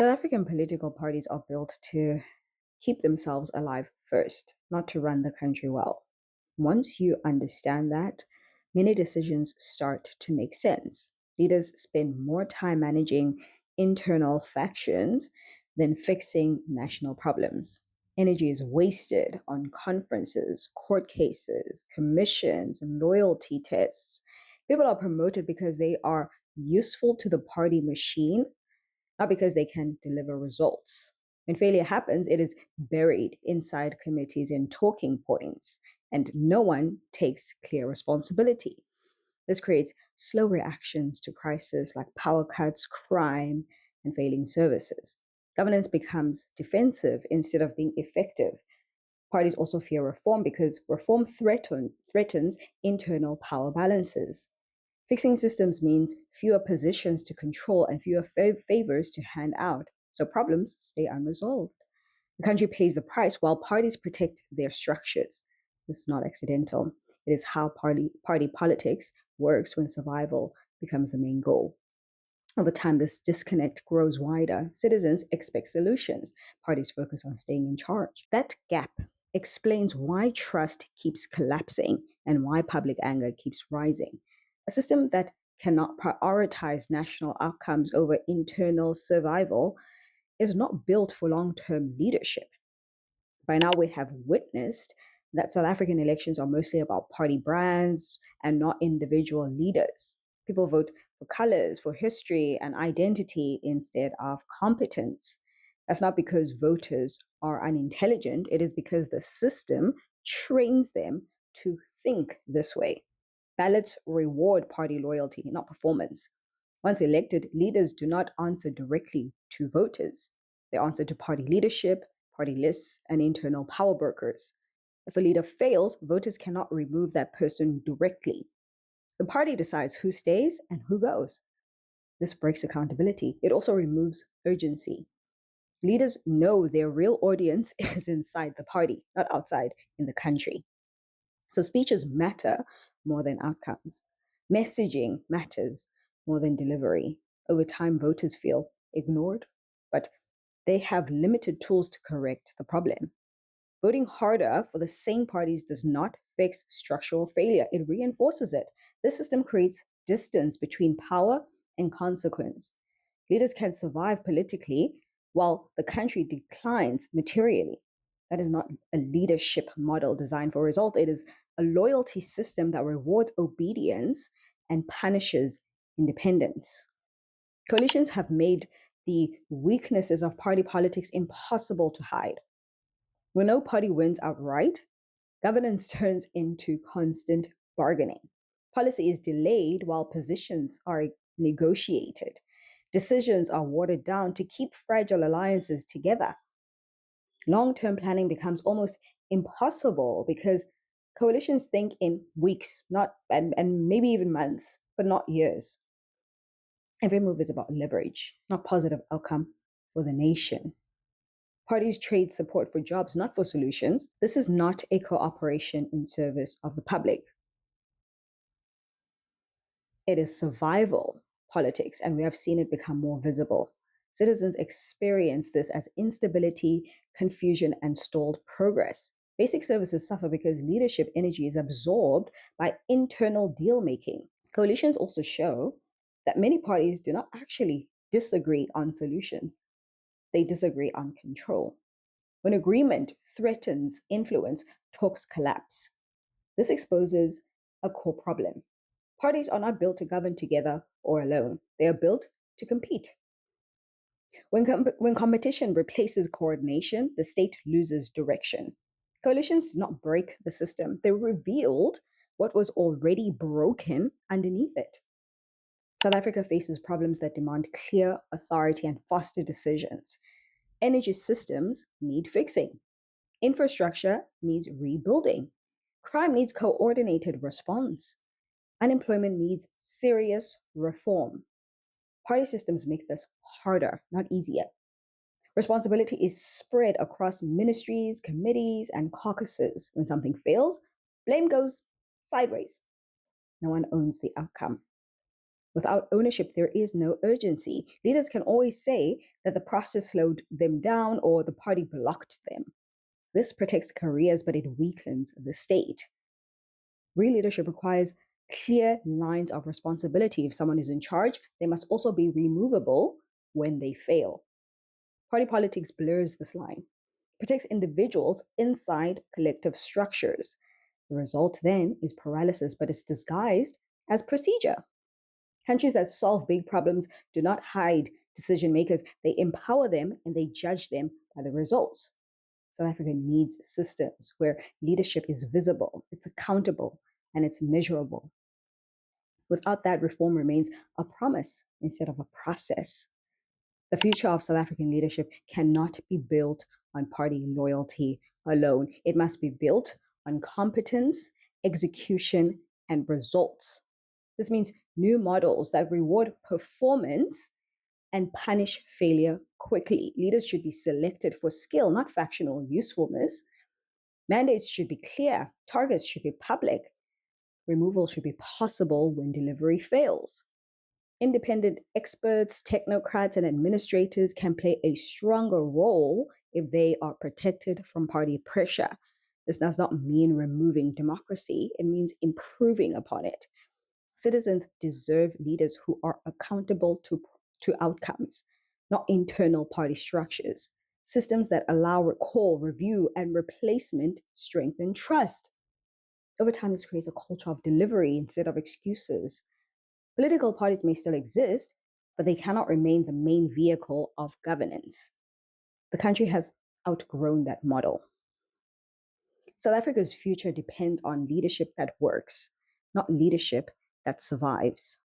South African political parties are built to keep themselves alive first, not to run the country well. Once you understand that, many decisions start to make sense. Leaders spend more time managing internal factions than fixing national problems. Energy is wasted on conferences, court cases, commissions, and loyalty tests. People are promoted because they are useful to the party machine, not because they can deliver results. When failure happens, it is buried inside committees and talking points, and no one takes clear responsibility. This creates slow reactions to crises like power cuts, crime, and failing services. Governance becomes defensive instead of being effective. Parties also fear reform because reform threatens internal power balances. Fixing systems means fewer positions to control and fewer favors to hand out, so problems stay unresolved. The country pays the price while parties protect their structures. This is not accidental. It is how party politics works when survival becomes the main goal. Over time, this disconnect grows wider. Citizens expect solutions. Parties focus on staying in charge. That gap explains why trust keeps collapsing and why public anger keeps rising. A system that cannot prioritize national outcomes over internal survival is not built for long term leadership. By now, we have witnessed that South African elections are mostly about party brands and not individual leaders. People vote for colors, for history and identity instead of competence. That's not because voters are unintelligent, it is because the system trains them to think this way. Ballots reward party loyalty, not performance. Once elected, leaders do not answer directly to voters. They answer to party leadership, party lists, and internal power brokers. If a leader fails, voters cannot remove that person directly. The party decides who stays and who goes. This breaks accountability. It also removes urgency. Leaders know their real audience is inside the party, not outside in the country. So speeches matter more than outcomes. Messaging matters more than delivery. Over time, voters feel ignored, but they have limited tools to correct the problem. Voting harder for the same parties does not fix structural failure, it reinforces it. This system creates distance between power and consequence. Leaders can survive politically while the country declines materially. That is not a leadership model designed for result. It is a loyalty system that rewards obedience and punishes independence. Coalitions have made the weaknesses of party politics impossible to hide. When no party wins outright, governance turns into constant bargaining. Policy is delayed while positions are negotiated. Decisions are watered down to keep fragile alliances together. Long term planning becomes almost impossible because coalitions think in weeks, not and maybe even months, but not years. Every move is about leverage, not positive outcome for the nation. Parties trade support for jobs, not for solutions. This is not a cooperation in service of the public. It is survival politics, and we have seen it become more visible. Citizens experience this as instability, confusion, and stalled progress. Basic services suffer because leadership energy is absorbed by internal deal making. Coalitions also show that many parties do not actually disagree on solutions, they disagree on control. When agreement threatens influence, talks collapse. This exposes a core problem. Parties are not built to govern together or alone, they are built to compete. When competition replaces coordination, the state loses direction. Coalitions did not break the system, they revealed what was already broken underneath it. South Africa faces problems that demand clear authority and faster decisions. Energy systems need fixing. Infrastructure needs rebuilding. Crime needs coordinated response. Unemployment needs serious reform. Party systems make this harder, not easier. Responsibility is spread across ministries, committees, and caucuses. When something fails, blame goes sideways. No one owns the outcome. Without ownership, there is no urgency. Leaders can always say that the process slowed them down or the party blocked them. This protects careers, but it weakens the state. Real leadership requires clear lines of responsibility. If someone is in charge, they must also be removable when they fail. Party politics blurs this line, protects individuals inside collective structures. The result then is paralysis, but it's disguised as procedure. Countries that solve big problems do not hide decision makers, they empower them and they judge them by the results. South Africa needs systems where leadership is visible, it's accountable, and it's measurable. Without that, reform remains a promise instead of a process. The future of South African leadership cannot be built on party loyalty alone. It must be built on competence, execution, and results. This means new models that reward performance and punish failure quickly. Leaders should be selected for skill, not factional usefulness. Mandates should be clear, targets should be public, removal should be possible when delivery fails. Independent experts, technocrats, and administrators can play a stronger role if they are protected from party pressure. This does not mean removing democracy, it means improving upon it. Citizens deserve leaders who are accountable to outcomes, not internal party structures. Systems that allow recall, review, and replacement strengthen trust. Over time, this creates a culture of delivery instead of excuses. Political parties may still exist, but they cannot remain the main vehicle of governance. The country has outgrown that model. South Africa's future depends on leadership that works, not leadership that survives.